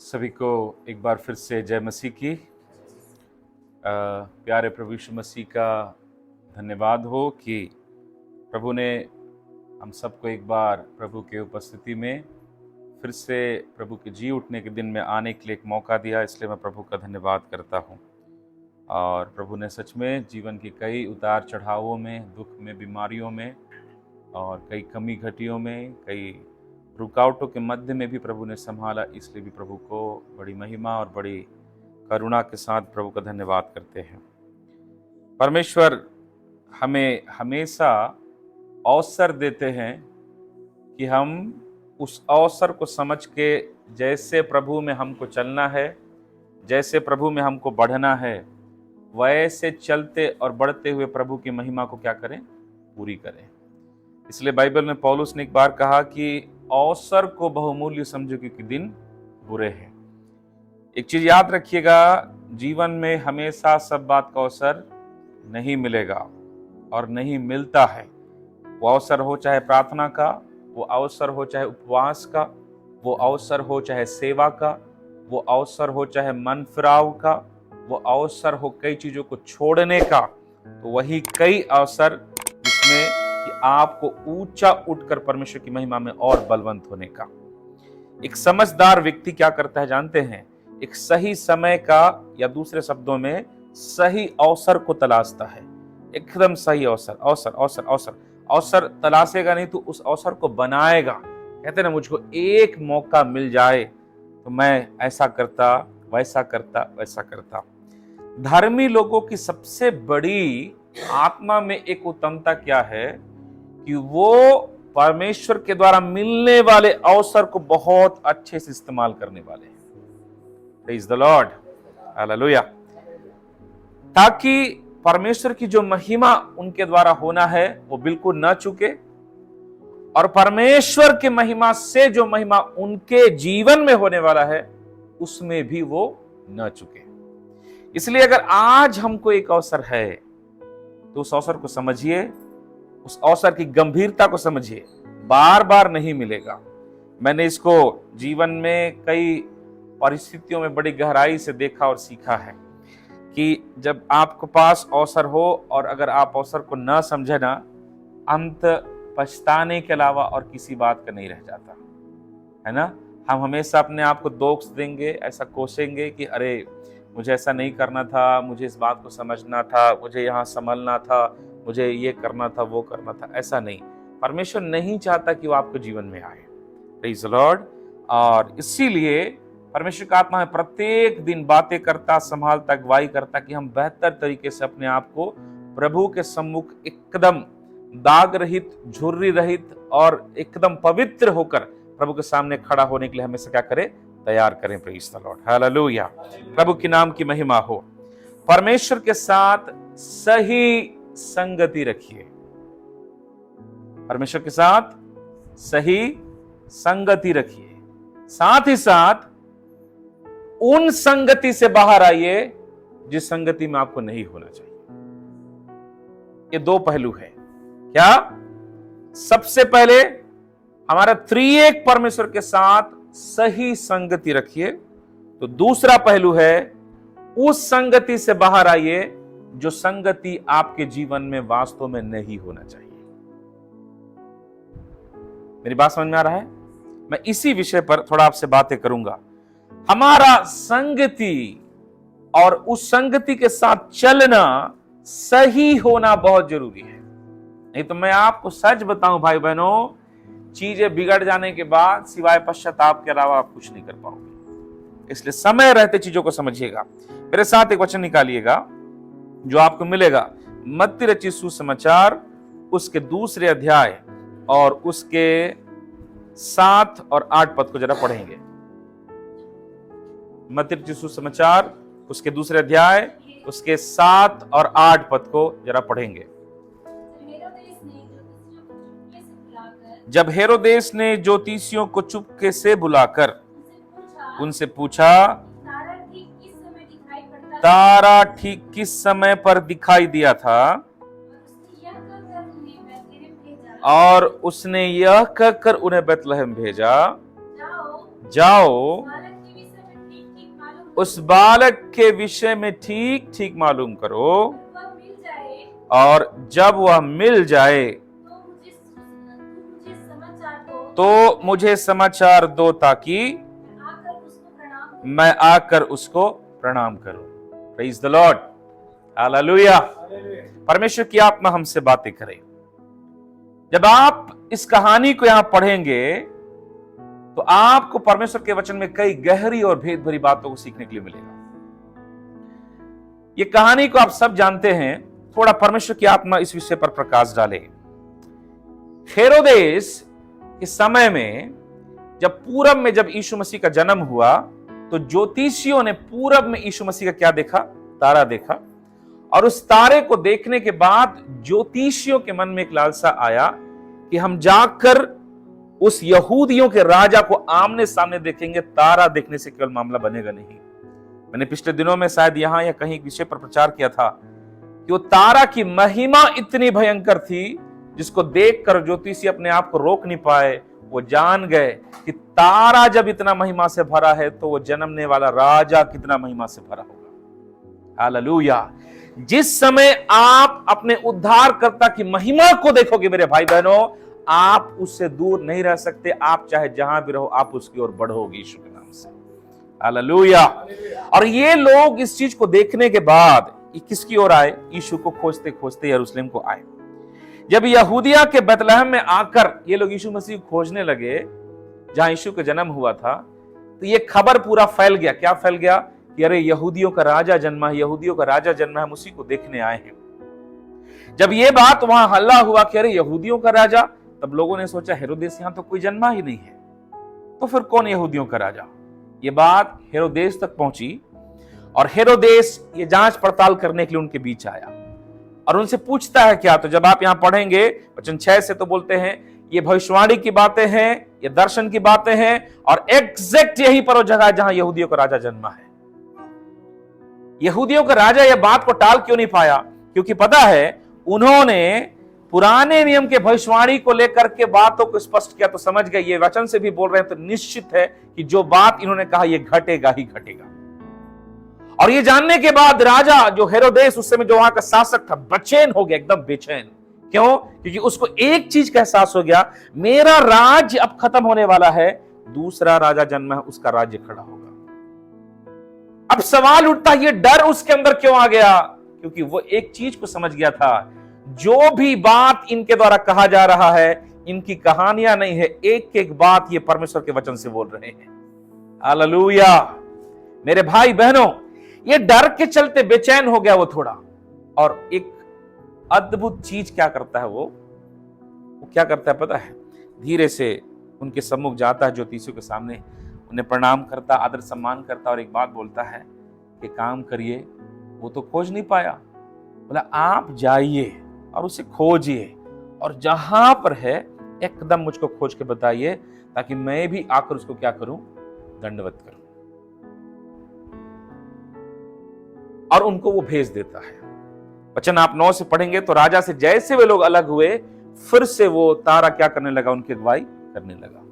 सभी को एक बार फिर से जय मसीह की। प्यारे प्रभु यीशु मसीह का धन्यवाद हो कि प्रभु ने हम सबको एक बार प्रभु के उपस्थिति में फिर से प्रभु के जी उठने के दिन में आने के लिए एक मौका दिया। इसलिए मैं प्रभु का धन्यवाद करता हूँ। और प्रभु ने सच में जीवन की कई उतार चढ़ावों में, दुख में, बीमारियों में और कई कमी घटियों में, कई रुकावटों के मध्य में भी प्रभु ने संभाला। इसलिए भी प्रभु को बड़ी महिमा और बड़ी करुणा के साथ प्रभु का धन्यवाद करते हैं। परमेश्वर हमें हमेशा अवसर देते हैं कि हम उस अवसर को समझ के जैसे प्रभु में हमको चलना है, जैसे प्रभु में हमको बढ़ना है, वैसे चलते और बढ़ते हुए प्रभु की महिमा को क्या करें, पूरी करें। इसलिए बाइबल में पौलुस ने एक बार कहा कि अवसर को बहुमूल्य समझो क्योंकि दिन बुरे हैं। एक चीज याद रखिएगा, जीवन में हमेशा सब बात का अवसर नहीं मिलेगा और नहीं मिलता है। वो अवसर हो चाहे प्रार्थना का, वो अवसर हो चाहे उपवास का, वो अवसर हो चाहे सेवा का, वो अवसर हो चाहे मन फिराव का, वो अवसर हो कई चीजों को छोड़ने का। तो वही कई अवसर जिसमें कि आपको ऊंचा उठकर परमेश्वर की महिमा में और बलवंत होने का। एक समझदार व्यक्ति क्या करता है जानते हैं? एक सही समय का, या दूसरे शब्दों में सही अवसर को तलाशता है। एकदम सही अवसर, अवसर अवसर अवसर अवसर तलाशेगा नहीं तो उस अवसर को बनाएगा। कहते ना, मुझको एक मौका मिल जाए तो मैं ऐसा करता, वैसा करता, वैसा करता। धर्मी लोगों की सबसे बड़ी आत्मा में एक उत्तमता क्या है कि वो परमेश्वर के द्वारा मिलने वाले अवसर को बहुत अच्छे से इस्तेमाल करने वाले हैं। Praise the Lord, hallelujah. ताकि परमेश्वर की जो महिमा उनके द्वारा होना है वो बिल्कुल न चुके, और परमेश्वर के महिमा से जो महिमा उनके जीवन में होने वाला है उसमें भी वो न चुके। इसलिए अगर आज हमको एक अवसर है तो उस अवसर को समझिए, उस अवसर की गंभीरता को समझिए। बार बार नहीं मिलेगा। मैंने इसको जीवन में कई परिस्थितियों में बड़ी गहराई से देखा और सीखा है कि जब आपके पास अवसर हो और अगर आप अवसर को न समझे ना, अंत पछताने के अलावा और किसी बात का नहीं रह जाता है ना। हम हमेशा अपने आप को दोष देंगे, ऐसा कोसेंगे कि अरे मुझे ऐसा नहीं करना था, मुझे इस बात को समझना था, मुझे यहाँ संभलना था, मुझे ये करना था, वो करना था। ऐसा नहीं, परमेश्वर नहीं चाहता कि वो आपके जीवन में आए। Praise the Lord. और इसीलिए परमेश्वर का आत्मा है प्रत्येक दिन बातें करता, संभालता, अगुवाई करता कि हम बेहतर तरीके से अपने आप को प्रभु के सम्मुख एकदम दाग रहित, झुर्री रहित और एकदम पवित्र होकर प्रभु के सामने खड़ा होने के लिए हमेशा क्या करें, तैयार करें। Praise the Lord, hallelujah. प्रभु के नाम की महिमा हो। परमेश्वर के साथ सही संगति रखिए। परमेश्वर के साथ सही संगति रखिए। साथ ही साथ उन संगति से बाहर आइए जिस संगति में आपको नहीं होना चाहिए। ये दो पहलू है। क्या? सबसे पहले हमारा त्रिएक परमेश्वर के साथ सही संगति रखिए। तो दूसरा पहलू है, उस संगति से बाहर आइए जो संगति आपके जीवन में वास्तव में नहीं होना चाहिए। मेरी बात समझ में आ रहा है? मैं इसी विषय पर थोड़ा आपसे बातें करूंगा। हमारा संगति और उस संगति के साथ चलना सही होना बहुत जरूरी है। नहीं तो मैं आपको सच बताऊं भाई बहनों, चीजें बिगड़ जाने के बाद सिवाय पश्चाताप के अलावा आप कुछ नहीं कर पाओगे। इसलिए समय रहते चीजों को समझिएगा। मेरे साथ एक वचन निकालिएगा जो आपको मिलेगा मत्ती रचित सुसमाचार उसके 2 अध्याय और उसके 7 और 8 पद को जरा पढ़ेंगे। मत्ती रचित सुसमाचार उसके 2 अध्याय उसके 7 और 8 पद को जरा पढ़ेंगे। जब हेरोदेस ने ज्योतिषियों को चुपके से बुलाकर उनसे पूछा, तारा ठीक किस समय पर दिखाई दिया था, और उसने यह कहकर उन्हें बैतलहम भेजा, जाओ उस बालक के विषय में ठीक ठीक मालूम करो, वह मिल जाए और जब वह मिल जाए तो मुझे समाचार दो, ताकि मैं आकर उसको प्रणाम मैं आकर उसको प्रणाम करूं। Praise the Lord, hallelujah. परमेश्वर की आत्मा हमसे बातें करे। जब आप इस कहानी को यहां पढ़ेंगे तो आपको परमेश्वर के वचन में कई गहरी और भेद भरी बातों को सीखने के लिए मिलेगा। ये कहानी को आप सब जानते हैं, थोड़ा परमेश्वर की आत्मा इस विषय पर प्रकाश डाले। हेरोदेस के समय में जब पूरब में जब यीशु मसीह का जन्म हुआ तो ज्योतिषियों ने पूरब में यीशु मसीह का क्या देखा? तारा देखा। और उस तारे को देखने के बाद ज्योतिषियों के मन में एक लालसा आया कि हम जाकर उस यहूदियों के राजा को आमने सामने देखेंगे। तारा देखने से केवल मामला बनेगा नहीं। मैंने पिछले दिनों में शायद यहां या कहीं विषय पर प्रचार किया था कि वो तारा की महिमा इतनी भयंकर थी जिसको देखकर ज्योतिषी अपने आप को रोक नहीं पाए। वो जान गए कि तारा जब इतना महिमा से भरा है तो वो जन्मने वाला राजा कितना महिमा से भरा होगा। हालेलुया। जिस समय आप अपने उद्धारकर्ता की महिमा को देखोगे मेरे भाई बहनों, आप उससे दूर नहीं रह सकते। आप चाहे जहां भी रहो, आप उसकी ओर बढ़ोगे यीशु के नाम से। हालेलुया। और ये लोग इस चीज को देखने के बाद किसकी ओर आए? यीशु को खोजते खोजते यरूशलेम को आए। जब यहूदिया के बैतलहम में आकर ये लोग यीशु मसीह को खोजने लगे जहां यीशु का जन्म हुआ था, तो ये खबर पूरा फैल गया। क्या फैल गया? कि अरे यहूदियों का राजा जन्मा है, यहूदियों का राजा जन्मा है, हम उसी को देखने आए हैं। जब ये बात वहां हल्ला हुआ कि अरे यहूदियों का राजा, तब लोगों ने सोचा हेरोदेस यहां तो कोई जन्मा ही नहीं है, तो फिर कौन यहूदियों का राजा? ये बात हेरोदेस तक पहुंची और हेरोदेस ये जांच पड़ताल करने के लिए उनके बीच आया और उनसे पूछता है क्या? तो जब आप यहां पढ़ेंगे वचन 6 से तो बोलते हैं ये भविष्यवाणी की बातें हैं, ये दर्शन की बातें हैं और एग्जैक्ट यहीं पर वो जगह है जहां यहूदियों का राजा जन्मा है। यहूदियों का राजा यह बात को टाल क्यों नहीं पाया? क्योंकि पता है उन्होंने पुराने नियम के भविष्यवाणी को लेकर के बातों को स्पष्ट किया, तो समझ गए ये वचन से भी बोल रहे हैं तो निश्चित है कि जो बात इन्होंने कहा ये घटेगा ही घटेगा। और ये जानने के बाद राजा जो हेरोदेस उस समय जो वहां का शासक था बेचैन हो गया, एकदम बेचैन। क्यों? क्योंकि उसको एक चीज का एहसास हो गया, मेरा राज्य अब खत्म होने वाला है, दूसरा राजा जन्म है, उसका राज्य खड़ा होगा। अब सवाल उठता ये डर उसके अंदर क्यों आ गया? क्योंकि वो एक चीज को समझ गया था, जो भी बात इनके द्वारा कहा जा रहा है इनकी कहानियां नहीं है, एक एक बात ये परमेश्वर के वचन से बोल रहे हैं। हालेलुया। मेरे भाई बहनों, ये डर के चलते बेचैन हो गया वो थोड़ा। और एक अद्भुत चीज क्या करता है वो क्या करता है पता है? धीरे से उनके सम्मुख जाता है, ज्योतिषियों के सामने उन्हें प्रणाम करता, आदर सम्मान करता और एक बात बोलता है कि काम करिए। वो तो खोज नहीं पाया, बोला आप जाइए और उसे खोजिए और जहां पर है एकदम मुझको खोज के बताइए ताकि मैं भी आकर उसको क्या करूं? दंडवत करूं। और उनको वो भेज देता है। वचन आप 9 से पढ़ेंगे तो राजा से जैसे वे लोग अलग हुए, फिर से वो तारा क्या करने लगा? उनकी अगुवाई करने लगा।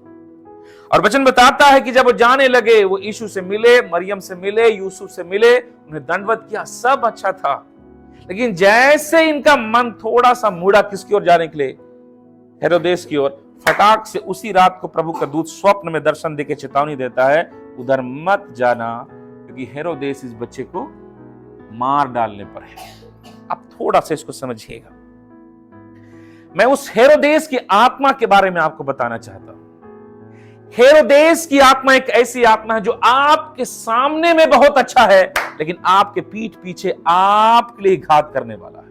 और वचन बताता है कि जब वो जाने लगे, वो यीशु से मिले, मरियम से मिले, यूसुफ से मिले, उन्हें दंडवत किया, सब अच्छा था। लेकिन जैसे इनका मन थोड़ा सा मुड़ा किसकी ओर जाने के लिए? हेरोदेस की ओर। फटाक से उसी रात को प्रभु का दूत स्वप्न में दर्शन देके चेतावनी देता है, उधर मत जाना क्योंकि हेरोदेस इस बच्चे को मार डालने पर है। अब थोड़ा सा इसको समझिएगा। मैं उस हेरोदेस की आत्मा के बारे में आपको बताना चाहता हूं। हेरोदेस की आत्मा एक ऐसी आत्मा है जो आपके सामने में बहुत अच्छा है, लेकिन आपके पीठ पीछे आपके लिए घात करने वाला है।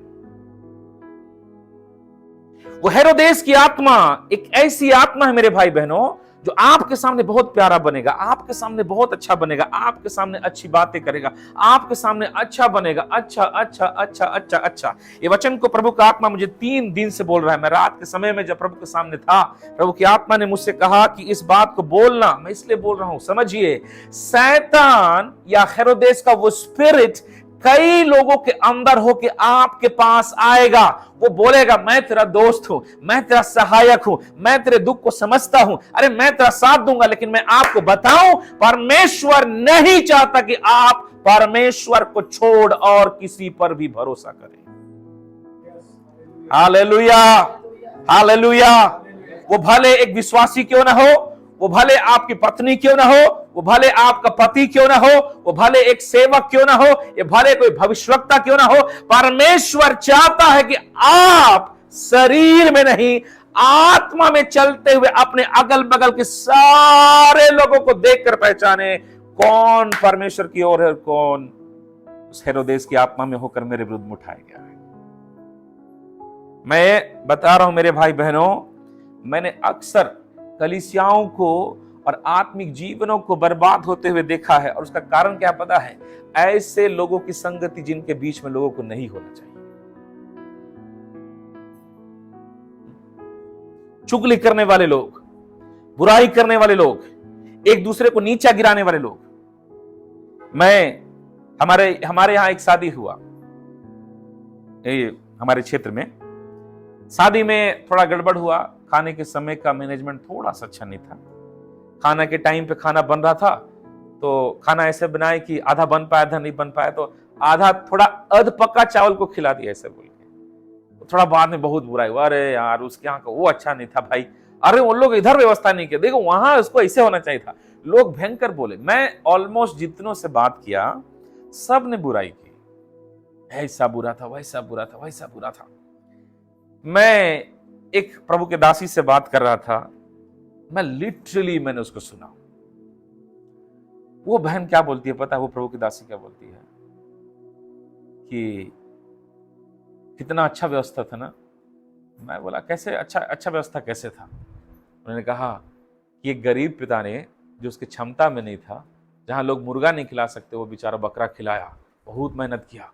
वो हेरोदेस की आत्मा एक ऐसी आत्मा है मेरे भाई बहनों, जो आपके सामने बहुत प्यारा बनेगा, आपके सामने बहुत अच्छा बनेगा, आपके सामने अच्छी बातें करेगा, आपके सामने अच्छा बनेगा। अच्छा अच्छा अच्छा अच्छा अच्छा। ये वचन को प्रभु का आत्मा मुझे 3 दिन से बोल रहा है। मैं रात के समय में जब प्रभु के सामने था, प्रभु की आत्मा ने मुझसे कहा कि इस बात को बोलना। मैं इसलिए बोल रहा हूं, समझिए, शैतान या हेरोदेस का वो स्पिरिट कई लोगों के अंदर होके आपके पास आएगा। वो बोलेगा मैं तेरा दोस्त हूं, मैं तेरा सहायक हूं, मैं तेरे दुख को समझता हूं, अरे मैं तेरा साथ दूंगा। लेकिन मैं आपको बताऊं, परमेश्वर नहीं चाहता कि आप परमेश्वर को छोड़ और किसी पर भी भरोसा करें। Hallelujah, hallelujah. वो भले एक विश्वासी क्यों ना हो, वो भले आपकी पत्नी क्यों ना हो, वो भले आपका पति क्यों ना हो, वो भले एक सेवक क्यों ना हो, ये भले कोई भविष्यवक्ता क्यों ना हो, परमेश्वर चाहता है कि आप शरीर में नहीं आत्मा में चलते हुए अपने अगल बगल के सारे लोगों को देखकर पहचाने कौन परमेश्वर की ओर है और कौन उस हेरोदेस की आत्मा में होकर मेरे विरुद्ध उठाया गया है। मैं बता रहा हूं मेरे भाई बहनों, मैंने अक्सर कलीसियाओं को और आत्मिक जीवनों को बर्बाद होते हुए देखा है। और उसका कारण क्या पता है? ऐसे लोगों की संगति जिनके बीच में लोगों को नहीं होना चाहिए। चुगली करने वाले लोग, बुराई करने वाले लोग, एक दूसरे को नीचा गिराने वाले लोग। हमारे यहां एक शादी हुआ, हमारे क्षेत्र में शादी में थोड़ा गड़बड़ हुआ। खाने के समय का मैनेजमेंट थोड़ा सा अच्छा नहीं था। खाना के टाइम पे खाना बन रहा था, तो खाना ऐसे बनाए कि आधा बन पाया, आधा नहीं बन पाया, तो आधा थोड़ा अध पक्का चावल को खिला दिया ऐसे बोल के। तो थोड़ा बाद में बहुत बुराई हुआ, अरे यार उसके यहाँ का वो अच्छा नहीं था भाई, अरे उन लोग इधर व्यवस्था नहीं किया, देखो वहां उसको ऐसे होना चाहिए था। लोग भयंकर बोले। मैं ऑलमोस्ट जितनों से बात किया सब ने बुराई की, ऐसा बुरा था, वैसा बुरा था, वैसा बुरा था। मैं एक प्रभु के दासी से बात कर रहा था, मैंने उसको सुना। वो बहन क्या बोलती है पता है? वो प्रभु की दासी क्या बोलती है कि कितना अच्छा व्यवस्था था ना। मैं बोला कैसे अच्छा व्यवस्था कैसे था? उन्होंने कहा कि एक गरीब पिता ने, जो उसकी क्षमता में नहीं था, जहां लोग मुर्गा नहीं खिला सकते वो बेचारा बकरा खिलाया, बहुत मेहनत किया।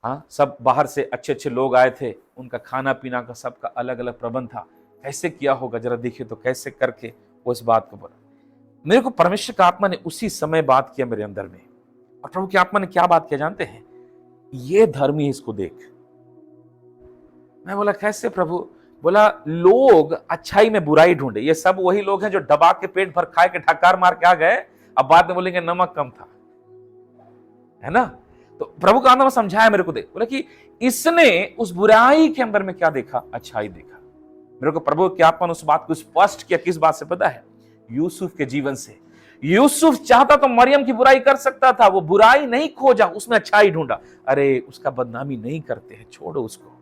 हाँ, सब बाहर से अच्छे अच्छे लोग आए थे, उनका खाना पीना का सबका अलग अलग प्रबंध था। कैसे किया होगा जरा देखिए तो, कैसे करके वो इस बात को बोला। मेरे को परमेश्वर का आत्मा ने उसी समय बात किया मेरे अंदर में। और प्रभु की आत्मा ने क्या बात किया जानते हैं? ये धर्मी है, इसको देख। मैं बोला कैसे प्रभु? बोला लोग अच्छाई में बुराई ढूंढे, ये सब वही लोग हैं जो दबा के पेट भर खाए के ढकार मार के आ गए, अब बाद में बोलेंगे नमक कम था, है ना। तो प्रभु का आत्मा समझाया मेरे को, देख बोला कि इसने उस बुराई के अंदर में क्या देखा? अच्छाई देखा। मेरे को प्रभु की आत्मा ने उस बात को स्पष्ट किया। किस बात से पता है? यूसुफ के जीवन से। यूसुफ चाहता तो मरियम की बुराई कर सकता था, वो बुराई नहीं खोजा, उसमें अच्छाई ढूंढा। अरे उसका बदनामी नहीं करते हैं, छोड़ो उसको।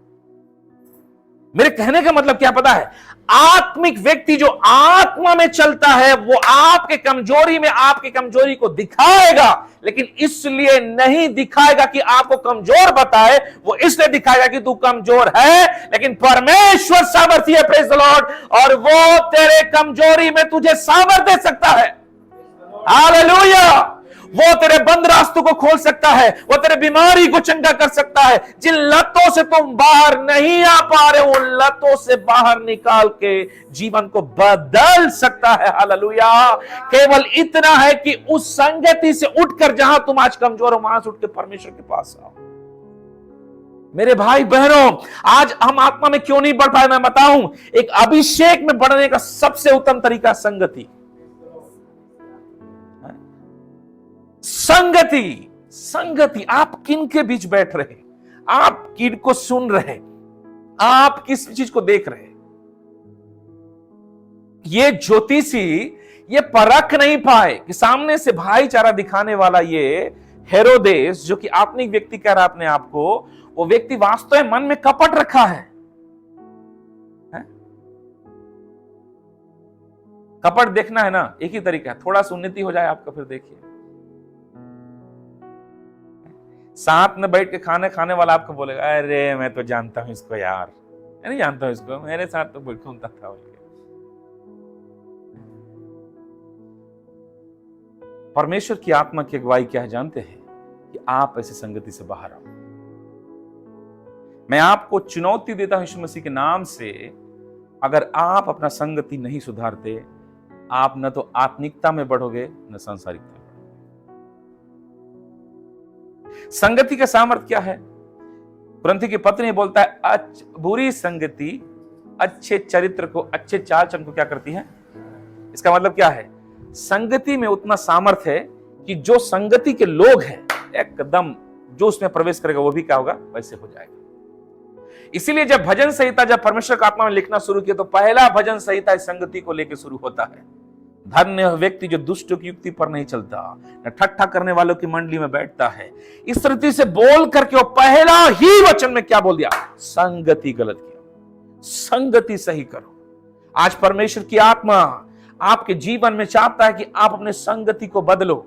मेरे कहने का मतलब क्या पता है? आत्मिक व्यक्ति जो आत्मा में चलता है वो आपके कमजोरी में आपकी कमजोरी को दिखाएगा, लेकिन इसलिए नहीं दिखाएगा कि आपको कमजोर बताए, वो इसलिए दिखाएगा कि तू कमजोर है, लेकिन परमेश्वर सामर्थ्य है, प्रेज द लॉर्ड, और वो तेरे कमजोरी में तुझे सामर्थ्य दे सकता है। हालेलुया। वो तेरे बंद रास्तों को खोल सकता है, वो तेरे बीमारी को चंगा कर सकता है। जिन लतों से तुम बाहर नहीं आ पा रहे, उन लतों से बाहर निकाल के जीवन को बदल सकता है। हालेलुया। केवल इतना है कि उस संगति से उठकर जहां तुम आज कमजोर हो, वहां से उठ के परमेश्वर के पास आओ। मेरे भाई बहनों, आज हम आत्मा में क्यों नहीं बढ़ पाए मैं बताऊं। एक अभिषेक में बढ़ने का सबसे उत्तम तरीका संगति। संगति। आप किन के बीच बैठ रहे, आप किन को सुन रहे, आप किस चीज को देख रहे। ये ज्योतिषी ये परख नहीं पाए कि सामने से भाईचारा दिखाने वाला ये हेरोदेस, जो कि आत्मिक व्यक्ति कह रहा अपने आप को, वो व्यक्ति वास्तव में मन में कपट रखा है। कपट देखना है ना, एक ही तरीका है, थोड़ा सा उन्नति हो जाए आपका, फिर देखिए। साथ में बैठ के खाने खाने वाला आपको बोलेगा अरे मैं तो जानता हूं इसको यार, मैं नहीं जानता हूं इसको, मेरे साथ तो बिल्कुल था। परमेश्वर की आत्मा की अगुवाई क्या है जानते हैं? कि आप ऐसी संगति से बाहर आओ। मैं आपको चुनौती देता हूं यीशु मसीह के नाम से, अगर आप अपना संगति नहीं सुधारते, आप न तो आत्मिकता में बढ़ोगे न सांसारिकता में। संगति का सामर्थ्य क्या है? कुरिन्थियों की पत्री बोलता है बुरी संगति अच्छे चरित्र को, अच्छे चाल चलन को क्या करती है? इसका मतलब क्या है? संगति में उतना सामर्थ्य है कि जो संगति के लोग हैं एकदम जो उसमें प्रवेश करेगा वो भी क्या होगा? वैसे हो जाएगा। इसीलिए जब भजन संहिता जब परमेश्वर का आत्मा में लिखना शुरू किया तो पहला भजन संहिता इस संगति को लेकर शुरू होता है। धन्य व्यक्ति जो दुष्टों की युक्ति पर नहीं चलता, न ठट्ठा करने वालों की मंडली में बैठता है। इस रीति से बोल करके वो पहला ही वचन में क्या बोल दिया? संगति गलत किया, संगति सही करो। आज परमेश्वर की आत्मा आपके जीवन में चाहता है कि आप अपने संगति को बदलो।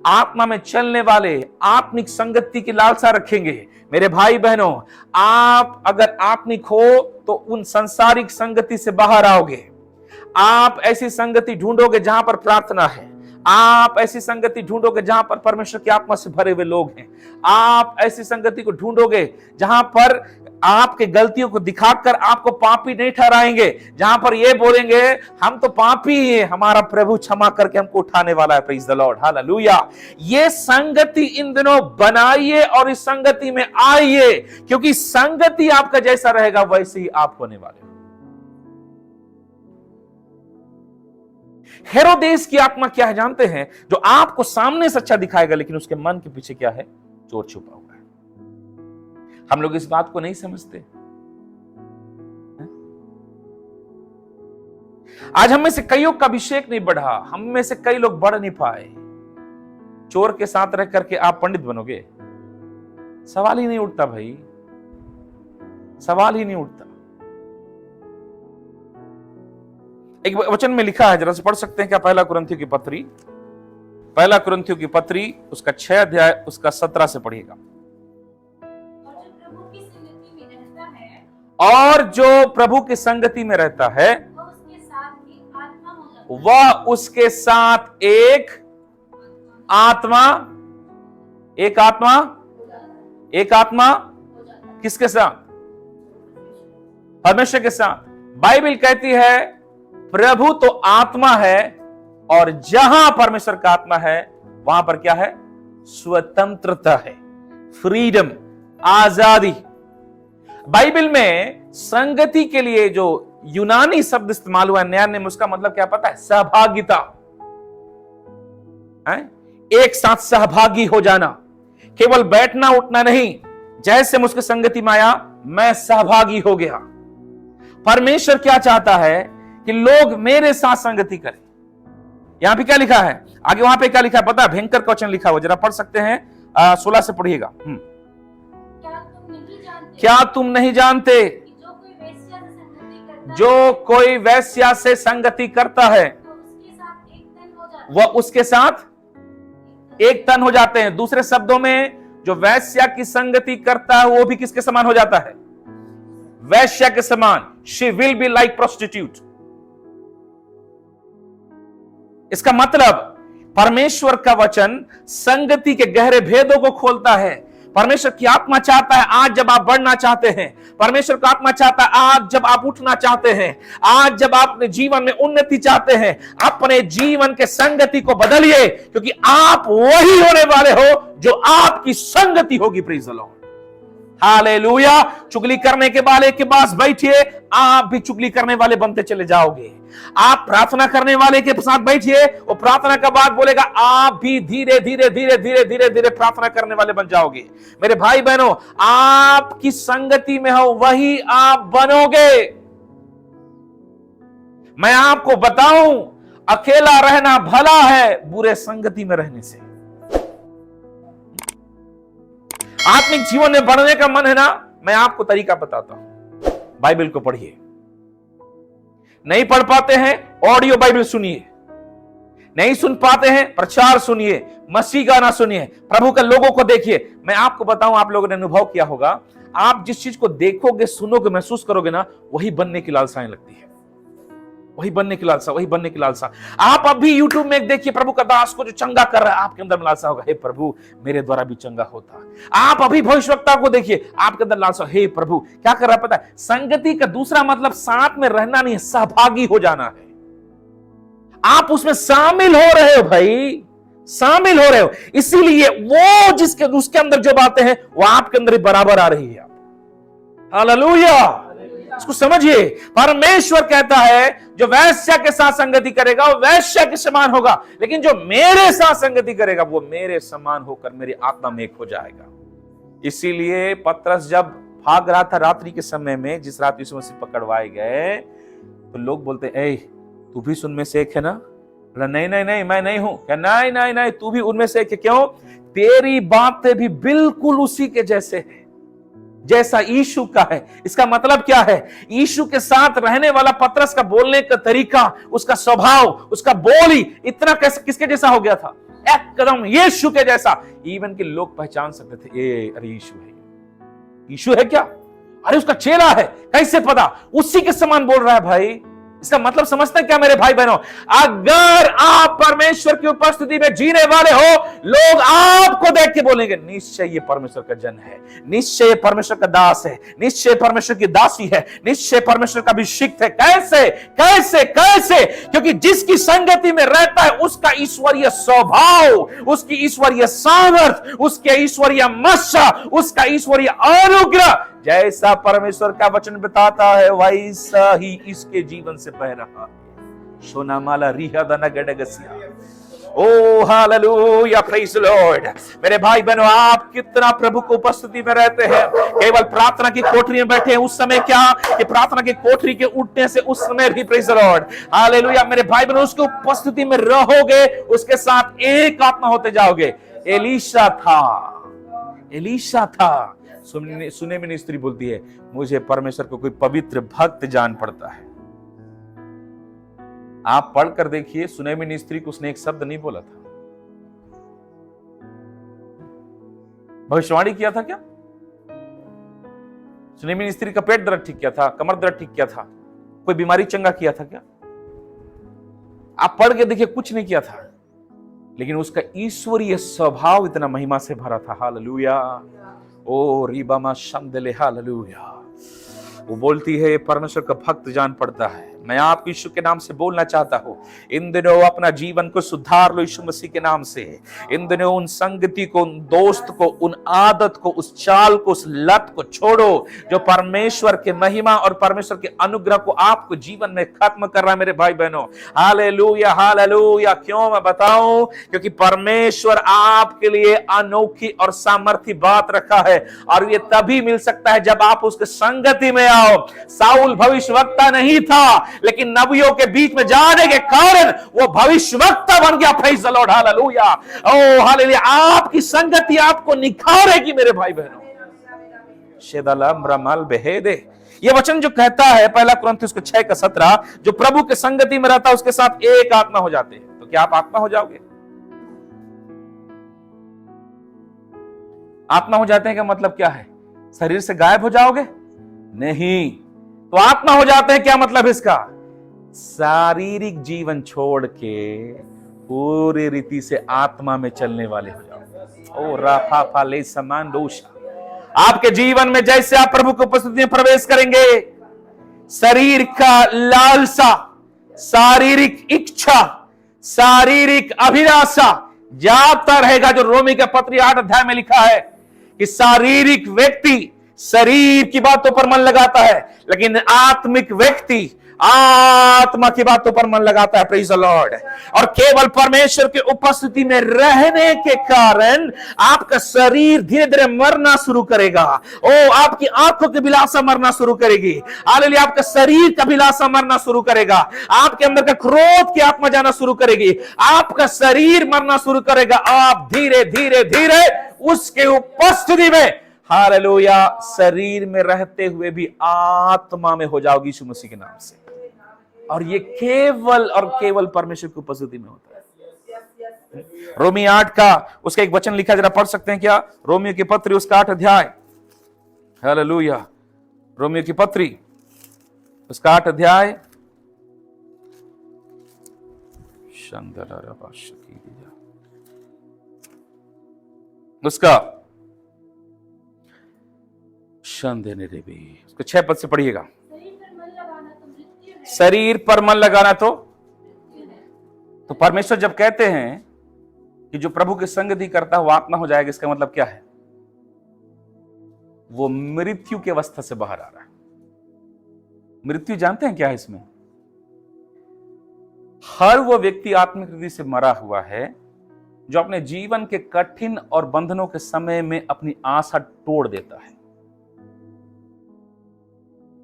आत्मा में चलने वाले आत्मिक संगति की लालसा रखेंगे। मेरे भाई बहनों, आप अगर आत्मिक हो तो उन सांसारिक संगति से बाहर आओगे। आप ऐसी संगति ढूंढोगे जहां पर प्रार्थना है। आप ऐसी संगति ढूंढोगे जहां पर परमेश्वर की आत्मा से भरे हुए लोग हैं। आप ऐसी संगति को ढूंढोगे जहां पर आपके गलतियों को दिखाकर आपको पापी नहीं ठहराएंगे, जहां पर ये बोलेंगे हम तो पापी हैं, हमारा प्रभु क्षमा करके हमको उठाने वाला है। Praise the Lord, hallelujah. ये संगति इन दिनों बनाइए और इस संगति में आइए, क्योंकि संगति आपका जैसा रहेगा वैसे ही आप होने वाले हो। हेरोदेस की आत्मा क्या है जानते हैं? जो आपको सामने से अच्छा दिखाएगा लेकिन उसके मन के पीछे क्या है? चोर छुपा हुआ है। हम लोग इस बात को नहीं समझते। आज हम में से कईयों का अभिषेक नहीं बढ़ा, हम में से कई लोग बढ़ नहीं पाए। चोर के साथ रह करके आप पंडित बनोगे? सवाल ही नहीं उठता भाई, सवाल ही नहीं उठता। एक वचन में लिखा है, जरा से पढ़ सकते हैं क्या? पहला कुरिन्थियों की पत्री, पहला कुरिन्थियों की पत्री उसका 6 अध्याय उसका 17 से पढ़िएगा। और जो प्रभु की संगति में रहता है वह उसके साथ एक आत्मा किसके साथ? परमेश्वर के साथ। बाइबल कहती है प्रभु तो आत्मा है और जहां परमेश्वर का आत्मा है वहां पर क्या है? स्वतंत्रता है, फ्रीडम, आजादी। बाइबल में संगति के लिए जो यूनानी शब्द इस्तेमाल हुआ है नया नियम, उसका मतलब क्या पता है? सहभागिता है? एक साथ सहभागी हो जाना, केवल बैठना उठना नहीं। जैसे मुझके संगति में आया मैं सहभागी हो गया। परमेश्वर क्या चाहता है कि लोग मेरे साथ संगति करें। यहां पे क्या लिखा है? आगे वहां पे क्या लिखा है पता है? भयंकर क्वेश्चन लिखा हुआ, जरा पढ़ सकते हैं 16 से पढ़िएगा। क्या तुम नहीं जानते जो कोई वेश्या से संगति करता है वह उसके साथ एक तन हो जाते हैं। दूसरे शब्दों में जो वेश्या की संगति करता है वो भी किसके समान हो जाता है? वेश्या के समान। She will be like prostitute. इसका मतलब परमेश्वर का वचन संगति के गहरे भेदों को खोलता है। परमेश्वर की आत्मा चाहता है आज जब आप बढ़ना चाहते हैं, परमेश्वर का आत्मा चाहता है आज जब आप उठना चाहते हैं, आज जब आप अपने जीवन में उन्नति चाहते हैं, अपने जीवन के संगति को बदलिए, क्योंकि आप वही होने वाले हो जो आपकी संगति होगी। Praise the Lord, hallelujah. चुगली करने के वाले के पास बैठिए, आप भी चुगली करने वाले बनते चले जाओगे। आप प्रार्थना करने वाले के साथ बैठिए, वो प्रार्थना का बात बोलेगा, आप भी धीरे धीरे धीरे धीरे धीरे धीरे प्रार्थना करने वाले बन जाओगे। मेरे भाई बहनों, आपकी संगति में हो वही आप बनोगे। मैं आपको बताऊं, अकेला रहना भला है बुरे संगति में रहने से। आत्मिक जीवन में बढ़ने का मन है ना, मैं आपको तरीका बताता हूं। बाइबल को पढ़िए। नहीं पढ़ पाते हैं, ऑडियो बाइबल सुनिए। नहीं सुन पाते हैं, प्रचार सुनिए, मसीह गाना सुनिए, प्रभु के लोगों को देखिए। मैं आपको बताऊं, आप लोगों ने अनुभव किया होगा, आप जिस चीज को देखोगे, सुनोगे, महसूस करोगे ना, वही बनने की लालसाएं लगती है। वही बनने की लालसा, वही बनने की लालसा। आप अभी यूट्यूब में देखिए प्रभु का दास को जो चंगा कर रहा है, आपके अंदर लालसा होगा, हे प्रभु मेरे द्वारा भी चंगा होता। आप अभी भविष्यवक्ता को देखिए, आपके अंदर लालसा, हे प्रभु क्या कर रहा है पता है? संगति का दूसरा मतलब साथ में रहना नहीं है, सहभागी हो जाना है। आप उसमें शामिल हो रहे हो भाई, शामिल हो रहे हो, इसीलिए वो जिसके उसके अंदर जो बातें हैं वो आपके अंदर बराबर आ रही है। हालेलुया, इसको समझिए। परमेश्वर कहता है जो वैश्या के साथ संगति करेगा वो वैश्या के समान होगा, लेकिन जो मेरे साथ संगति करेगा वो मेरे समान होकर मेरी आत्मा में एक हो जाएगा। इसीलिए पतरस जब भाग रहा था रात्रि के समय में, जिस रात यीशु मसीह पकड़वाए गए, तो लोग बोलते ए तू भी उनमें से एक है ना? नहीं नहीं नहीं, मैं नहीं हूं। क्या नहीं नहीं नहीं, तू भी उनमें से एक है। क्यों? तेरी बातें भी बिल्कुल उसी के जैसे है जैसा यीशु का है। इसका मतलब क्या है? यीशु के साथ रहने वाला पतरस का बोलने का तरीका, उसका स्वभाव, उसका बोली इतना कैसे किसके जैसा हो गया था? एकदम यीशु के जैसा। इवन के लोग पहचान सकते थे, ए अरे यीशु है, यीशु है क्या? अरे उसका चेला है, कैसे पता? उसी के समान बोल रहा है भाई। इसका मतलब समझते हैं क्या मेरे भाई बहनों? अगर आप परमेश्वर की उपस्थिति में जीने वाले हो, लोग आपको देख के बोलेंगे निश्चय ये परमेश्वर का जन है, निश्चय परमेश्वर का दास है, निश्चय परमेश्वर की दासी है, निश्चय परमेश्वर का अभिषिक्त है। कैसे कैसे कैसे? क्योंकि जिसकी संगति में रहता है उसका ईश्वरीय स्वभाव, उसकी ईश्वरीय सामर्थ्य, उसके ईश्वरीय मस्सा, उसका ईश्वरीय अनुग्रह जैसा परमेश्वर का वचन बताता है वैसा ही इसके जीवन से बह रहा है। सोनामाला रिहादना गडगसिया। ओ हालेलुया, प्रेज द लॉर्ड। मेरे भाई बहनों, आप कितना प्रभु की उपस्थिति में रहते हैं। केवल प्रार्थना की कोठरी में बैठे हैं उस समय क्या कि प्रार्थना की कोठरी के उठने से उस समय भी, प्रेज द लॉर्ड, हालेलुया। मेरे भाई बहनों, उसकी उपस्थिति में रहोगे, उसके साथ एक आत्मा होते जाओगे। एलीशा था। सुने में स्त्री बोलती है मुझे परमेश्वर को कोई पवित्र भक्त जान पड़ता है। आप पढ़कर देखिए, सुने में स्त्री को उसने एक शब्द नहीं बोला था। भविष्यवाणी किया था क्या? सुने में स्त्री का पेट दर्द ठीक किया था, कमर दर्द ठीक किया था, कोई बीमारी चंगा किया था क्या? आप पढ़ के देखिए, कुछ नहीं किया था, लेकिन उसका ईश्वरीय स्वभाव इतना महिमा से भरा था। हालेलुया। ओ रिबामा शंदले, हालेलुया। वो बोलती है परमेश्वर का भक्त जान पड़ता है। मैं आप यीशु के नाम से बोलना चाहता हूं, इन दिनों अपना जीवन को सुधार लो यीशु मसीह के नाम से। इन दिनों उन संगति को, उन दोस्त को, उन आदत को, उस चाल को, उस लत को छोड़ो जो परमेश्वर के महिमा और परमेश्वर के अनुग्रह को आपको जीवन में खत्म कर रहा है। मेरे भाई बहनों, हालेलुया हालेलुया। क्यों मैं बताऊं? क्योंकि परमेश्वर आपके लिए अनोखी और सामर्थी बात रखा है, और ये तभी मिल सकता है जब आप उसके संगति में आओ। साउल भविष्यवक्ता नहीं था, लेकिन नबियों के बीच में जाने के कारण वो भविष्यवक्ता बन गया। Praise the Lord, hallelujah. Oh hallelujah. आपकी संगति आपको निखारेगी मेरे भाई बहनों। शेदलम रमल बेहेदे, ये वचन जो कहता है पहला कुरिन्थियों 6:17, जो प्रभु के संगति में रहता है उसके साथ एक आत्मा हो जाते हैं। तो क्या आप आत्मा हो जाओगे? आत्मा हो जाते हैं का मतलब क्या है? शरीर से गायब हो जाओगे? नहीं। तो आत्मा हो जाते हैं क्या मतलब इसका? शारीरिक जीवन छोड़ के पूरी रीति से आत्मा में चलने वाले हो जाओ। ओ राफा फाले समान दोषा। आपके जीवन में जैसे आप प्रभु की उपस्थिति में प्रवेश करेंगे, शरीर का लालसा, शारीरिक इच्छा, शारीरिक अभिलाषा जाता रहेगा। जो रोमी के पत्री 8 अध्याय में लिखा है कि शारीरिक व्यक्ति शरीर की बातों पर मन लगाता है, लेकिन आत्मिक व्यक्ति आत्मा की बातों पर मन लगाता है। Praise the Lord. और केवल परमेश्वर की उपस्थिति में रहने के कारण आपका शरीर धीरे धीरे मरना शुरू करेगा। ओ आपकी आंखों की अभिलाषा मरना शुरू करेगी। हालेलुया। आपका शरीर का अभिलाषा मरना शुरू करेगा। आपके अंदर का क्रोध की आत्मा जाना शुरू करेगी। आपका शरीर मरना शुरू करेगा। आप धीरे धीरे धीरे उसके उपस्थिति में, हालेलुया, शरीर में रहते हुए भी आत्मा में हो जाओगी यीशु मसीह के नाम से। और ये केवल और केवल परमेश्वर की उपस्थिति में होता है। रोमी 8 का उसका एक वचन लिखा, जरा पढ़ सकते हैं क्या? रोमियो की पत्री उसका 8 अध्याय। हालेलुया। रोमियो की पत्री उसका 8 अध्याय। उसका 6 पद से पढ़िएगा। शरीर पर मन लगाना तो परमेश्वर जब कहते हैं कि जो प्रभु की संगति करता है वो आत्मा हो जाएगा, इसका मतलब क्या है? वो मृत्यु की अवस्था से बाहर आ रहा है। मृत्यु जानते हैं क्या है इसमें? हर वो व्यक्ति आत्मिक रीति से मरा हुआ है जो अपने जीवन के कठिन और बंधनों के समय में अपनी आशा तोड़ देता है।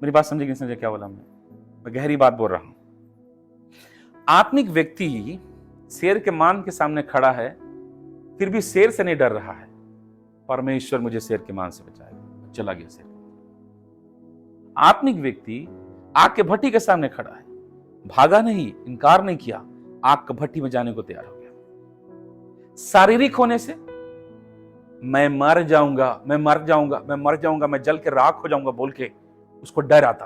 मेरी बात समझे कि नहीं समझे क्या बोला मैं गहरी बात बोल रहा हूं। आत्मिक व्यक्ति शेर के मान के सामने खड़ा है, फिर भी शेर से नहीं डर रहा है। परमेश्वर मुझे शेर के मान से बचाएगा, चला गया शेर। आत्मिक व्यक्ति आग के भट्टी के सामने खड़ा है, भागा नहीं, इनकार नहीं किया, आग की भट्टी में जाने को तैयार हो गया। शारीरिक होने से मैं मर जाऊंगा, मैं मर जाऊंगा, मैं मर जाऊंगा, मैं जल के राख हो जाऊंगा बोल के उसको डर आता।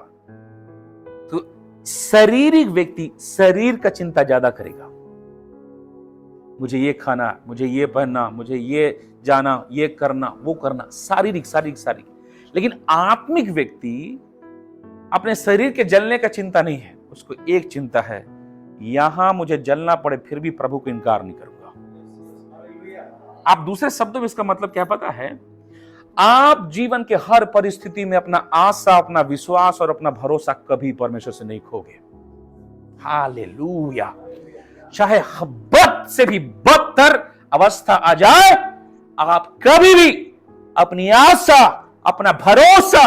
तो शारीरिक व्यक्ति शरीर का चिंता ज्यादा करेगा, मुझे ये खाना, मुझे ये पहनना, मुझे ये जाना, ये करना, वो करना, शारीरिक शारीरिक शारीरिक। लेकिन आत्मिक व्यक्ति अपने शरीर के जलने का चिंता नहीं है, उसको एक चिंता है, यहां मुझे जलना पड़े फिर भी प्रभु को इनकार नहीं करूंगा। आप दूसरे शब्दों में इसका मतलब क्या पता है? आप जीवन के हर परिस्थिति में अपना आशा, अपना विश्वास और अपना भरोसा कभी परमेश्वर से नहीं खोगे। हालेलुया। चाहे बद से भी बदतर अवस्था आ जाए, आप कभी भी अपनी आशा, अपना भरोसा,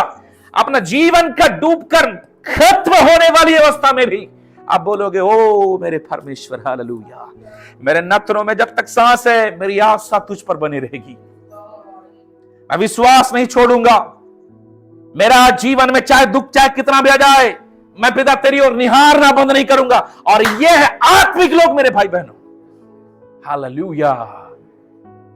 अपना जीवन का डूबकर खत्म होने वाली अवस्था में भी आप बोलोगे, ओ मेरे परमेश्वर, हालेलुया, मेरे नथनों में जब तक सांस है मेरी आशा तुझ पर बनी रहेगी, मैं विश्वास नहीं छोड़ूंगा। मेरा जीवन में चाहे दुख चाहे कितना भी आ जाए, मैं पिता तेरी ओर निहारना बंद नहीं करूंगा। और यह है आत्मिक लोग मेरे भाई बहनों, हालेलुया।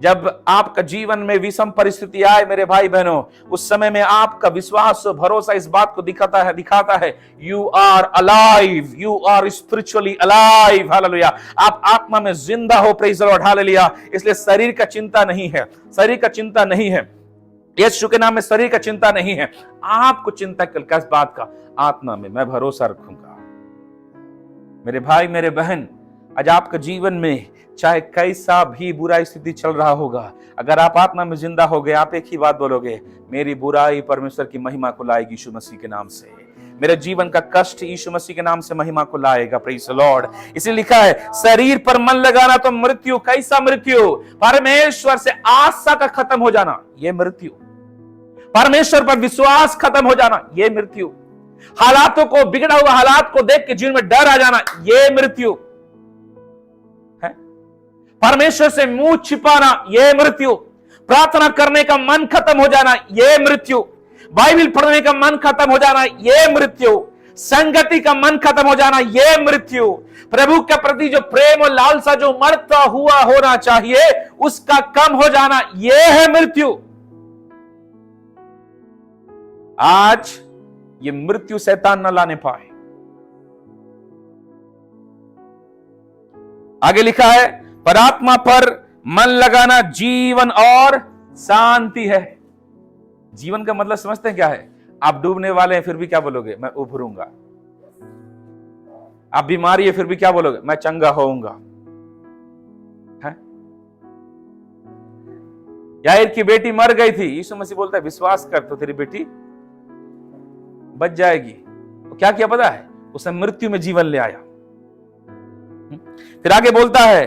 जब आपका जीवन में विषम परिस्थिति आए मेरे भाई बहनों, उस समय में आपका विश्वास और भरोसा इस बात को दिखाता है you are alive, you are spiritually alive, hallelujah. आप आत्मा में जिंदा हो, प्रेज़ द लॉर्ड, हालेलुया। इसलिए शरीर का चिंता नहीं है, शरीर का चिंता नहीं है, यीशु के नाम में शरीर का चिंता नहीं है। आपको चिंता किस बात का? आत्मा में मैं भरोसा रखूंगा। मेरे भाई मेरे बहन, आज आपका जीवन में चाहे कैसा भी बुरा स्थिति चल रहा होगा, अगर आप आत्मा में जिंदा हो गए, आप एक ही बात बोलोगे, मेरी बुराई परमेश्वर की महिमा को लाएगी यीशु मसीह के नाम से। मेरे जीवन का कष्ट यीशु मसीह के नाम से महिमा को लाएगा, प्रेज़ द लॉर्ड। इसलिए लिखा है, शरीर पर मन लगाना तो मृत्यु। कैसा मृत्यु? परमेश्वर से आशा का खत्म हो जाना, यह मृत्यु। परमेश्वर पर विश्वास खत्म हो जाना, यह मृत्यु। हालातों को, बिगड़ा हुआ हालात को देख के जीवन में डर आ जाना, यह मृत्यु है। परमेश्वर से मुंह छिपाना, यह मृत्यु। प्रार्थना करने का मन खत्म हो जाना, यह मृत्यु। बाइबल पढ़ने का मन खत्म हो जाना, यह मृत्यु। संगति का मन खत्म हो जाना, यह मृत्यु। प्रभु के प्रति जो प्रेम और लालसा जो मरता हुआ होना चाहिए, उसका कम हो जाना, यह है मृत्यु। आज ये मृत्यु शैतान न लाने पाए। आगे लिखा है, पर आत्मा पर मन लगाना जीवन और शांति है। जीवन का मतलब समझते हैं क्या है? आप डूबने वाले हैं फिर भी क्या बोलोगे? मैं उभरूंगा। आप बीमारी है फिर भी क्या बोलोगे? मैं चंगा होऊंगा। याईर की बेटी मर गई थी, यीशु मसीह बोलता है विश्वास कर तो तेरी बेटी बच जाएगी। तो क्या किया पता है? उसने मृत्यु में जीवन ले आया। फिर आगे बोलता है,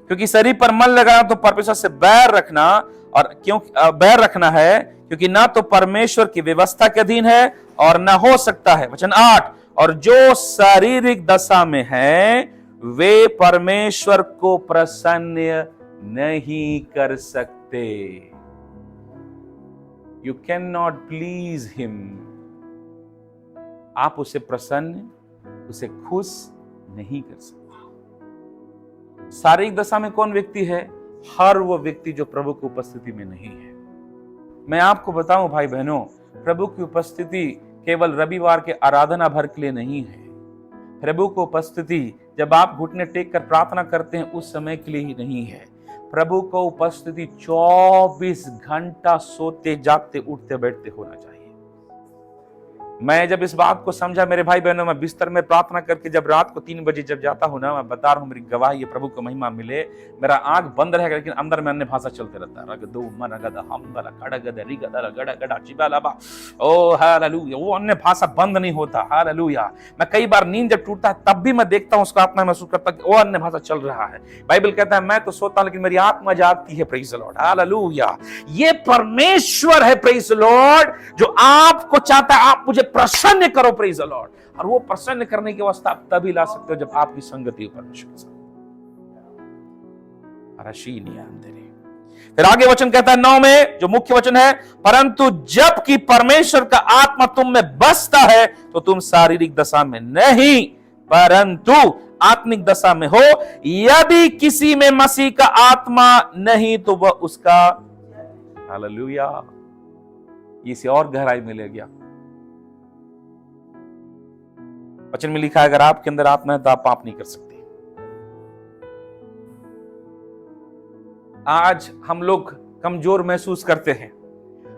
क्योंकि शरीर पर मन लगाना तो परमेश्वर से बैर रखना, और क्यों बैर रखना है? क्योंकि ना तो परमेश्वर की व्यवस्था के अधीन है और ना हो सकता है। वचन 8, और जो शारीरिक दशा में है वे परमेश्वर को प्रसन्न नहीं कर सकते। You can not please him. आप उसे प्रसन्न, उसे खुश नहीं कर सकते। शारीरिक दशा में कौन व्यक्ति है? हर वो व्यक्ति जो प्रभु की उपस्थिति में नहीं है। मैं आपको बताऊं भाई बहनों, प्रभु की उपस्थिति केवल रविवार के आराधना भर के लिए नहीं है। प्रभु की उपस्थिति जब आप घुटने टेक कर प्रार्थना करते हैं उस समय के लिए ही नहीं है। प्रभु को उपस्थिति 24 घंटा सोते जागते उठते बैठते होना चाहिए। मैं जब इस बात को समझा मेरे भाई बहनों, मैं बिस्तर में प्रार्थना करके जब रात को 3 बजे जब जाता हूं ना, मैं बता रहा हूं, मेरी गवाही, ये प्रभु को महिमा मिले, मेरा आंख बंद रहेगा लेकिन अंदर में अन्य भाषा चलते रहता है। रगदो मनगद हमदला खड़गद रिगदला गड़गड़ा चिबालाबा, ओ हालेलुया, वो अन्य भाषा बंद नहीं होता। हालेलुया। मैं कई बार नींद जब टूटता है तब भी मैं देखता हूं, उसको आत्मा महसूस करता हूं, वो अन्य भाषा चल रहा है। बाइबल कहता है मैं तो सोता लेकिन मेरी आत्मा जागती है। Praise the Lord, hallelujah. ये परमेश्वर है, प्रेज द लॉर्ड, जो आपको चाहता है आप मुझे प्रसन्न करो। Praise the Lord. और वो प्रसन्न करने की अवस्था आप तभी ला सकते हो जब आपकी संगति हो परमेश्वर के साथ। फिर आगे वचन कहता है 9 में, जो मुख्य वचन है, परंतु जबकि परमेश्वर का आत्मा तुम में बसता है तो तुम शारीरिक दशा में नहीं परंतु आत्मिक दशा में हो। यदि किसी में मसीह का आत्मा नहीं तो वह उसका, हालेलुया, इसे और गहराई में ले गया। वचन में लिखा है अगर आपके अंदर आत्मा है तो आप पाप नहीं कर सकते। आज हम लोग कमजोर महसूस करते हैं,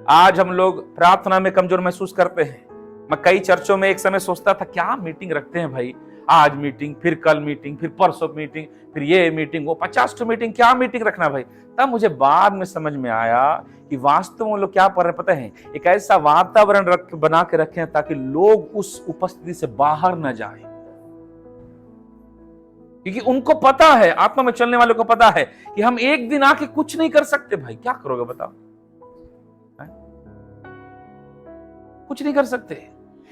आज हम लोग प्रार्थना में कमजोर महसूस करते हैं। मैं कई चर्चों में एक समय सोचता था क्या मीटिंग रखते हैं भाई, आज मीटिंग, फिर कल मीटिंग, फिर परसों मीटिंग, फिर ये मीटिंग, वो 50 मीटिंग, क्या मीटिंग रखना भाई। तब मुझे बाद में समझ में आया कि वास्तव में लोग क्या कर रहे हैं पता है, एक ऐसा वातावरण बना के रखे हैं ताकि लोग उस उपस्थिति से बाहर न जाए, क्योंकि उनको पता है, आत्मा में चलने वालों को पता है कि हम एक दिन आके कुछ नहीं कर सकते। भाई क्या करोगे बताओ, कुछ नहीं कर सकते।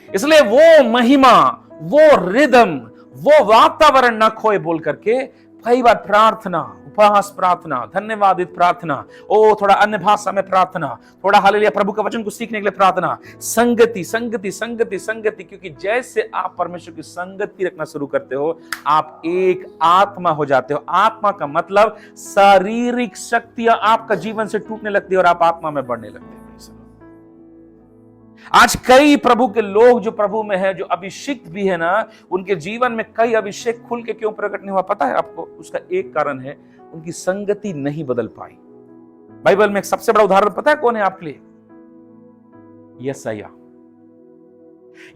इसलिए वो महिमा, वो रिदम, वो वातावरण ना खोए बोल करके कई बार प्रार्थना, उपवास प्रार्थना, धन्यवादित प्रार्थना, ओ थोड़ा अन्य भाषा में प्रार्थना, थोड़ा हालेलुया प्रभु का वचन को सीखने के लिए प्रार्थना, संगति संगति संगति संगति, क्योंकि जैसे आप परमेश्वर की संगति रखना शुरू करते हो आप एक आत्मा हो जाते हो। आत्मा का मतलब शारीरिक शक्तियां आपका जीवन से टूटने लगती है और आप आत्मा में बढ़ने लगते हैं। आज कई प्रभु के लोग जो प्रभु में है, जो अभिषिक्त भी है ना, उनके जीवन में कई अभिषेक खुल के क्यों प्रकट नहीं हुआ पता है आपको? उसका एक कारण है उनकी संगति नहीं बदल पाई। बाइबल में एक सबसे बड़ा उदाहरण पता है कौन है आपके लिए? यशायाह।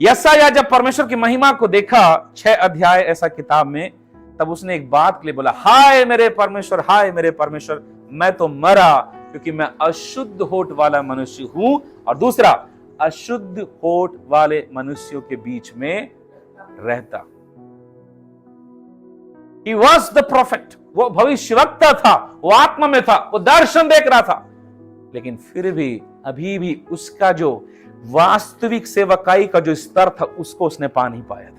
यशायाह जब परमेश्वर की महिमा को देखा 6 अध्याय ऐसा किताब में, तब उसने एक बात के लिए बोला, हाय मेरे परमेश्वर, हाय मेरे परमेश्वर, मैं तो मरा क्योंकि मैं अशुद्ध होठ वाला मनुष्य हूं, और दूसरा अशुद्ध होठ वाले मनुष्यों के बीच में रहता। He was the prophet, वो भविष्यवक्ता था, वो आत्मा में था, वो दर्शन देख रहा था, लेकिन फिर भी अभी भी उसका जो वास्तविक सेवकाई का जो स्तर था उसको उसने पा नहीं पाया था।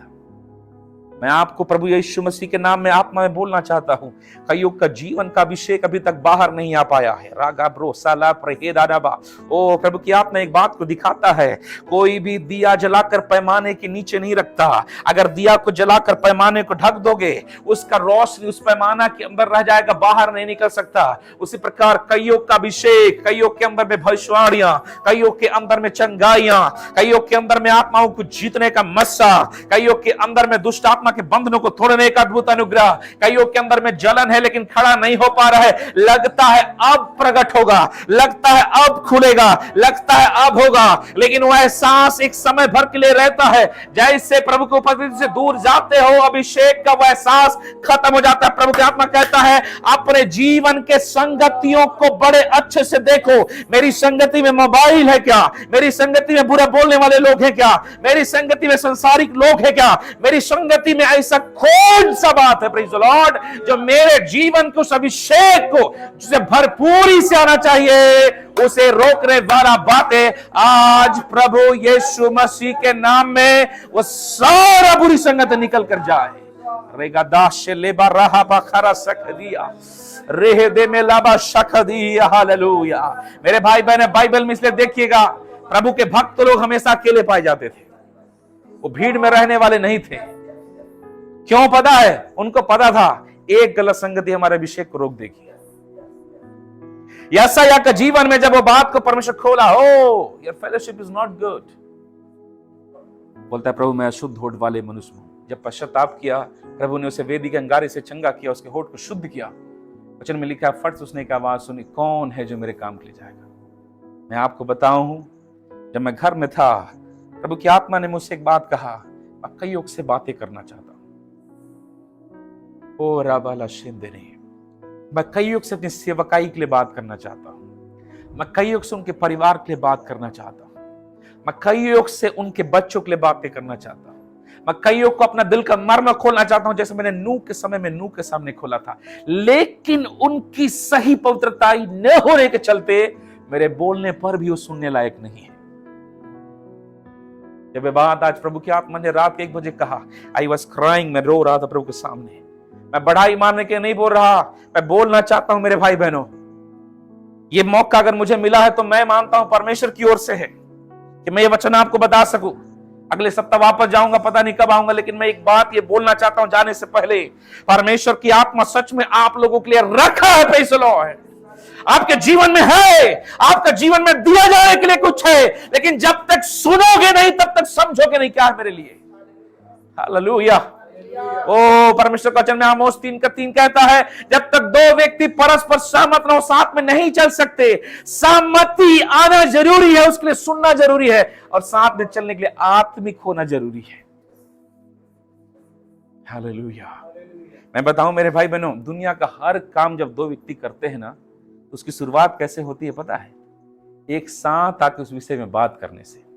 मैं आपको प्रभु यीशु मसीह के नाम में आत्मा में बोलना चाहता हूं, कईयों का जीवन का अभिषेक अभी तक बाहर नहीं आ पाया है। रागा ब्रो साला प्रहेदाबा, ओ प्रभु की आत्मा एक बात को दिखाता है, कोई भी दिया जलाकर पैमाने के नीचे नहीं रखता। अगर दिया को जलाकर पैमाने को ढक दोगे, उसका रोशनी उस पैमाना के अंदर रह जाएगा, बाहर नहीं निकल सकता। उसी प्रकार कईयों का अभिषेक, कईयों के अंदर में भविष्यवाणियां, कईयों के अंदर में चंगाइयां, कईयों के अंदर में आत्माओं को जीतने का मस्सा, कईयों के अंदर में दुष्ट आत्मा के बंधनों को तोड़ने का अद्भुत अनुग्रह, कईयों के अंदर में जलन है लेकिन खड़ा नहीं हो पा रहा है, लगता है अब प्रकट होगा, लगता है अब खुलेगा, लगता है अब होगा, लेकिन वह एहसास एक समय भर के लिए रहता है। जैसे प्रभु की उपस्थिति से दूर जाते हो, अभिषेक का वह एहसास खत्म हो जाता है। प्रभु की आत्मा कहता है अपने जीवन के संगतियों को बड़े अच्छे से देखो। मेरी संगति में मोबाइल है क्या? मेरी संगति में बुरा बोलने वाले लोग हैं क्या? मेरी संगति में संसारिक लोग हैं क्या? मेरी संगति में ऐसा कौन सा बात है, प्रेज़ द लॉर्ड, जो मेरे जीवन के उस अभिषेक को जिसे भरपूरी से आना चाहिए उसे रोकने वाला बातें आज प्रभु यीशु मसीह के नाम में वो सारा बुरी संगत निकल कर जाए। रेगा दाश लेबा रहा बखरा सखदिया रेह दे में लाबा शखदिया। हालेलुया। मेरे भाई बहन, बाइबल में इसलिए देखिएगा प्रभु के भक्त लोग हमेशा अकेले पाए जाते थे, वो भीड़ में रहने वाले नहीं थे। क्यों पता है? उनको पता था एक गलत संगति हमारे अभिषेक को रोक देगी। यशायाह का जीवन में जब वो बात को परमेश्वर खोला, oh your fellowship is not good, बोलता है प्रभु मैं अशुद्ध होठ वाले मनुष्य हूं। जब पश्चाताप किया, प्रभु ने उसे वेदी के अंगारे से चंगा किया, उसके होठ को शुद्ध किया। वचन में लिखा, फट से उसने एक आवाज सुनी, कौन है जो मेरे काम के लिए जाएगा? मैं आपको बताऊं, जब मैं घर में था प्रभु की आत्मा ने मुझसे एक बात कहा, मैं कईयों से बातें करना चाहता हूं। ओ राबाला शिंदे, मैं कईयों से अपनी सेवकाई के लिए बात करना चाहता हूं। मैं कईयों से उनके परिवार के लिए बात करना चाहता हूं। मैं कईयों से उनके बच्चों के लिए बातें करना चाहता हूं। मैं कईयों को अपना दिल का मर्म खोलना चाहता हूं, जैसे मैंने नूह के समय में नूह के सामने खोला था। लेकिन उनकी सही पवित्रता न होने के चलते मेरे बोलने पर भी वो सुनने लायक नहीं है। जब ये बात आज प्रभु की आत्मा ने रात 1 बजे कहा, आई वॉज क्राइंग, मैं रो रहा था प्रभु के सामने। मैं बढ़ाई मारने के नहीं बोल रहा, मैं बोलना चाहता हूं मेरे भाई बहनों, ये मौका अगर मुझे मिला है तो मैं मानता हूं परमेश्वर की ओर से है कि मैं ये वचन आपको बता सकूं। अगले सप्ताह वापस जाऊंगा, पता नहीं कब आऊंगा, लेकिन मैं एक बात ये बोलना चाहता हूं जाने से पहले, परमेश्वर की आत्मा सच में आप लोगों के लिए रखा है। प्रेज़ द लॉर्ड, आपके जीवन में है, आपका जीवन में दिया जाने के लिए कुछ है, लेकिन जब तक सुनोगे नहीं तब तक समझोगे नहीं क्या है मेरे लिए। हालेलुया। ओ परमेश्वर का वचन में आमोस 3:3 कहता है, जब तक 2 व्यक्ति परस्पर सहमत न हो साथ में नहीं चल सकते। सहमति आना जरूरी है, उसके लिए सुनना जरूरी है, और साथ में चलने के लिए आत्मिक होना जरूरी है। हालेलुया। मैं बताऊं मेरे भाई बहनों, दुनिया का हर काम जब 2 व्यक्ति करते हैं ना, उसकी शुरुआत कैसे होती है पता है? एक साथ आके उस विषय में बात करने से।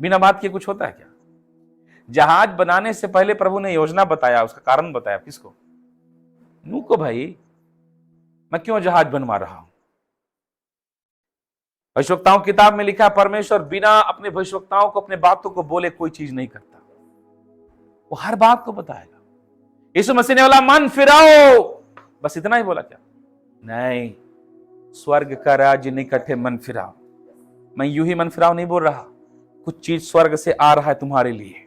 बिना बात किए कुछ होता है क्या? जहाज बनाने से पहले प्रभु ने योजना बताया, उसका कारण बताया। किसको? नूह को। भाई मैं क्यों जहाज बनवा रहा हूं? भविष्यवक्ताओं की किताब में लिखा है, परमेश्वर बिना अपने भविष्यवक्ताओं को अपने बातों को बोले कोई चीज नहीं करता। वो हर बात को बताएगा। यीशु मसीह ने बोला मन फिराओ, बस इतना ही बोला क्या? नहीं, स्वर्ग का राज्य निकट है, मन फिराओ। मैं यूं ही मन फिराओ नहीं बोल रहा, कुछ चीज स्वर्ग से आ रहा है तुम्हारे लिए।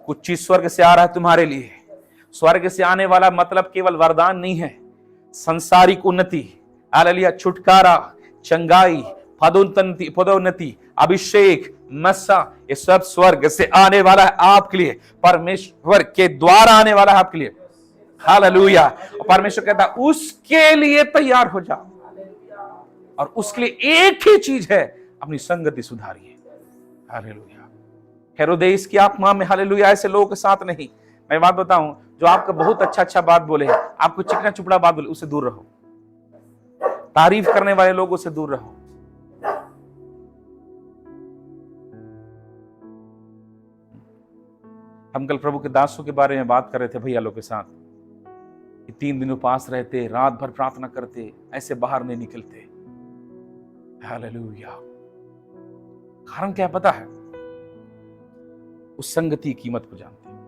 कुछ चीज स्वर्ग से आ रहा है तुम्हारे लिए। स्वर्ग से आने वाला मतलब केवल वरदान नहीं है, संसारिक उन्नति, हालेलुया, छुटकारा, चंगाई, पदोन्नति, अभिषेक, मस्सा, ये सब स्वर्ग से आने वाला है आपके लिए। परमेश्वर के द्वारा आने वाला है आपके लिए। हालेलुया। और परमेश्वर कहता है उसके लिए तैयार हो जाओ, और उसके लिए एक ही चीज है, अपनी संगति सुधारिए। हालेलुया। हेरोदेस की आत्मा में, हालेलुया, ऐसे लोगों के साथ नहीं। मैं बात बताऊं, जो आपका बहुत अच्छा बात बोले, आपको चिकना चुपड़ा बात बोले, उससे दूर रहो। तारीफ करने वाले लोगों से दूर रहो। हम कल प्रभु के दासों के बारे में बात कर रहे थे भैया लोग के साथ, कि 3 दिन उपास रहते, रात भर प्रार्थना करते, ऐसे बाहर नहीं निकलते। हालेलुया। कारण क्या पता है? उस संगति की कीमत को जानते हैं।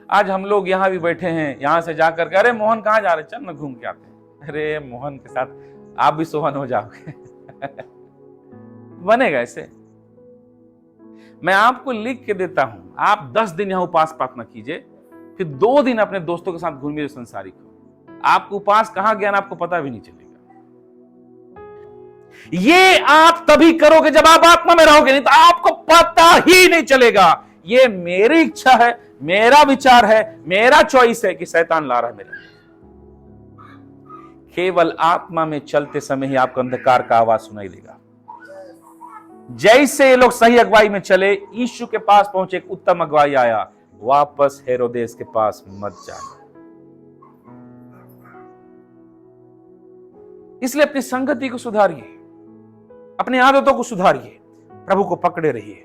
आज हम लोग यहां भी बैठे हैं, यहां से जाकर के, अरे मोहन कहां जा रहे, चल ना घूम के आते हैं। अरे मोहन के साथ आप भी सोहन हो जाओगे। बनेगा ऐसे? मैं आपको लिख के देता हूं, आप 10 दिन यहां उपास प्रार्थना कीजिए, फिर 2 दिन अपने दोस्तों के साथ घूमिए संसारिक हो। आपको उपास कहां गया आपको पता भी नहीं चलेगा। ये आप तभी करोगे जब आप आत्मा में रहोगे, नहीं तो आपको पता ही नहीं चलेगा। ये मेरी इच्छा है, मेरा विचार है, मेरा चॉइस है कि शैतान ला रहा है मेरे। केवल आत्मा में चलते समय ही आपको अंधकार का आवाज सुनाई देगा। जैसे ये लोग सही अगुवाई में चले, यीशु के पास पहुंचे, एक उत्तम अगुवाई आया, वापस हेरोदेस के पास मत जाना। इसलिए अपनी संगति को सुधारिए, अपनी आदतों को सुधारिए, प्रभु को पकड़े रहिए,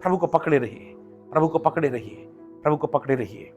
प्रभु को पकड़े रहिए, प्रभु को पकड़े रहिए, प्रभु को पकड़े रहिए।